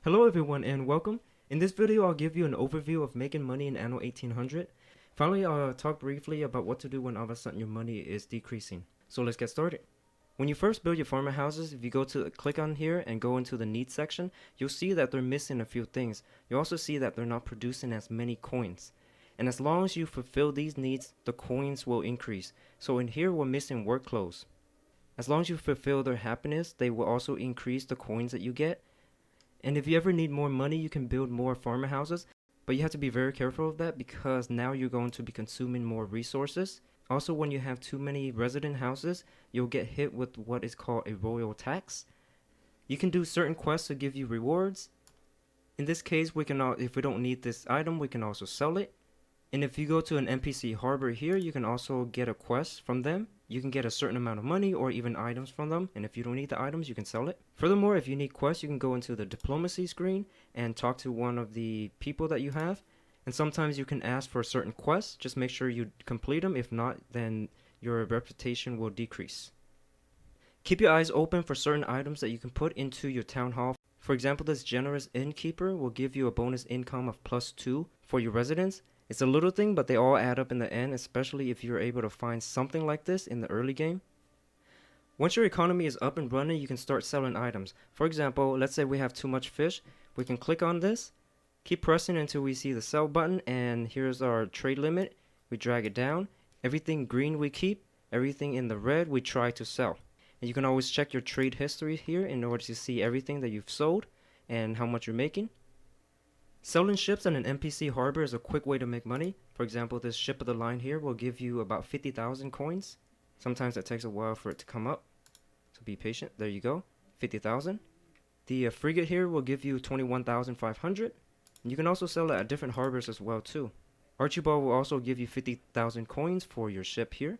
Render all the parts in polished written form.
Hello everyone and welcome. In this video I'll give you an overview of making money in Anno 1800. Finally I'll talk briefly about what to do when all of a sudden your money is decreasing. So let's get started. When you first build your farmer houses, if you go to click on here and go into the needs section, you'll see that they're missing a few things. You also see that they're not producing as many coins. And as long as you fulfill these needs, the coins will increase. So in here we're missing work clothes. As long as you fulfill their happiness, they will also increase the coins that you get. And if you ever need more money, you can build more farmer houses, but you have to be very careful of that because now you're going to be consuming more resources. Also, when you have too many resident houses, you'll get hit with what is called a royal tax. You can do certain quests to give you rewards. In this case, if we don't need this item, we can also sell it. And if you go to an NPC harbor here, you can also get a quest from them. You can get a certain amount of money or even items from them. And if you don't need the items, you can sell it. Furthermore, if you need quests, you can go into the diplomacy screen and talk to one of the people that you have. And sometimes you can ask for certain quests. Just make sure you complete them. If not, then your reputation will decrease. Keep your eyes open for certain items that you can put into your town hall. For example, this generous innkeeper will give you a bonus income of +2 for your residents. It's a little thing, but they all add up in the end, especially if you're able to find something like this in the early game. Once your economy is up and running, you can start selling items. For example, let's say we have too much fish. We can click on this, keep pressing until we see the sell button, and here's our trade limit. We drag it down. Everything green we keep, everything in the red we try to sell. And you can always check your trade history here in order to see everything that you've sold and how much you're making. Selling ships at an NPC harbor is a quick way to make money. For example, this ship of the line here will give you about 50,000 coins. Sometimes it takes a while for it to come up, so be patient. There you go, 50,000. The frigate here will give you 21,500. And you can also sell it at different harbors as well too. Archibald will also give you 50,000 coins for your ship here.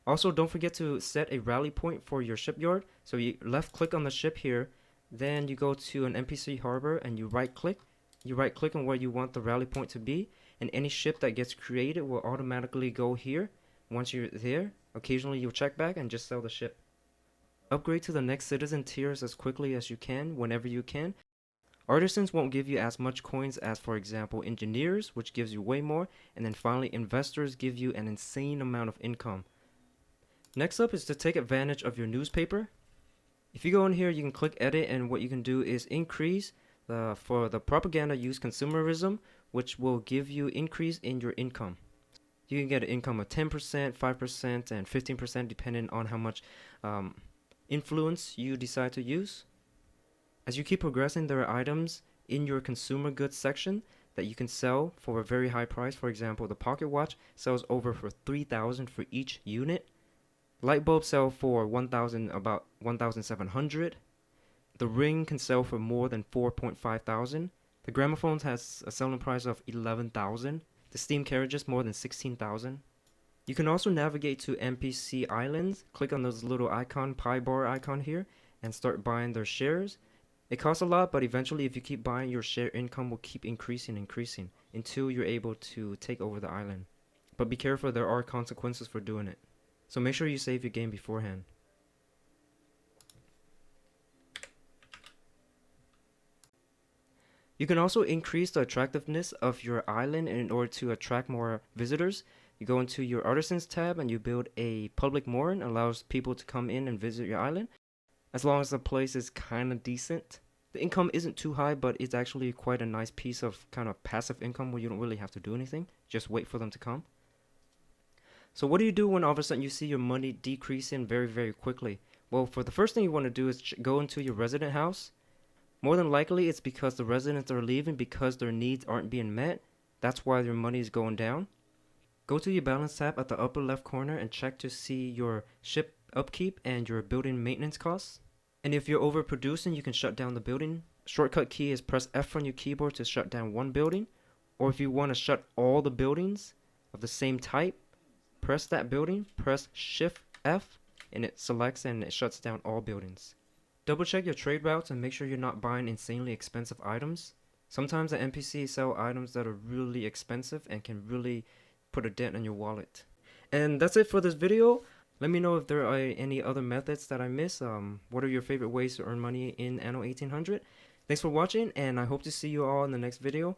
Also, don't forget to set a rally point for your shipyard. So you left click on the ship here, then you go to an NPC harbor and you right click. You right click on where you want the rally point to be, and any ship that gets created will automatically go here. Once you're there, occasionally you'll check back and just sell the ship. Upgrade to the next citizen tiers as quickly as you can, whenever you can. Artisans won't give you as much coins as, for example, engineers, which gives you way more, and then finally investors give you an insane amount of income. Next up is to take advantage of your newspaper. If you go in here, you can click edit, and what you can do is increase for the propaganda use consumerism, which will give you increase in your income. You can get an income of 10%, 5%, and 15% depending on how much influence you decide to use. As you keep progressing, there are items in your consumer goods section that you can sell for a very high price. For example, the pocket watch sells over for 3,000 for each unit. Light bulbs sell for about 1,700. The ring can sell for more than 4.5 thousand. The gramophone has a selling price of 11,000. The steam carriages more than 16,000. You can also navigate to NPC islands. Click on this little icon, pie bar icon here, and start buying their shares. It costs a lot, but eventually if you keep buying, your share income will keep increasing until you're able to take over the island. But be careful, there are consequences for doing it. So make sure you save your game beforehand. You can also increase the attractiveness of your island in order to attract more visitors. You go into your artisans tab and you build a public mooring, allows people to come in and visit your island. As long as the place is kind of decent. The income isn't too high, but it's actually quite a nice piece of kind of passive income where you don't really have to do anything. Just wait for them to come. So what do you do when all of a sudden you see your money decreasing very, very quickly? Well, for the first thing you want to do is go into your resident house. More than likely, it's because the residents are leaving because their needs aren't being met. That's why their money is going down. Go to your balance tab at the upper left corner and check to see your ship upkeep and your building maintenance costs. And if you're overproducing, you can shut down the building. Shortcut key is press F on your keyboard to shut down one building. Or if you want to shut all the buildings of the same type, press that building, press Shift F, and it selects and it shuts down all buildings. Double check your trade routes and make sure you're not buying insanely expensive items. Sometimes the NPCs sell items that are really expensive and can really put a dent in your wallet. And that's it for this video. Let me know if there are any other methods that I miss. What are your favorite ways to earn money in Anno 1800? Thanks for watching, and I hope to see you all in the next video.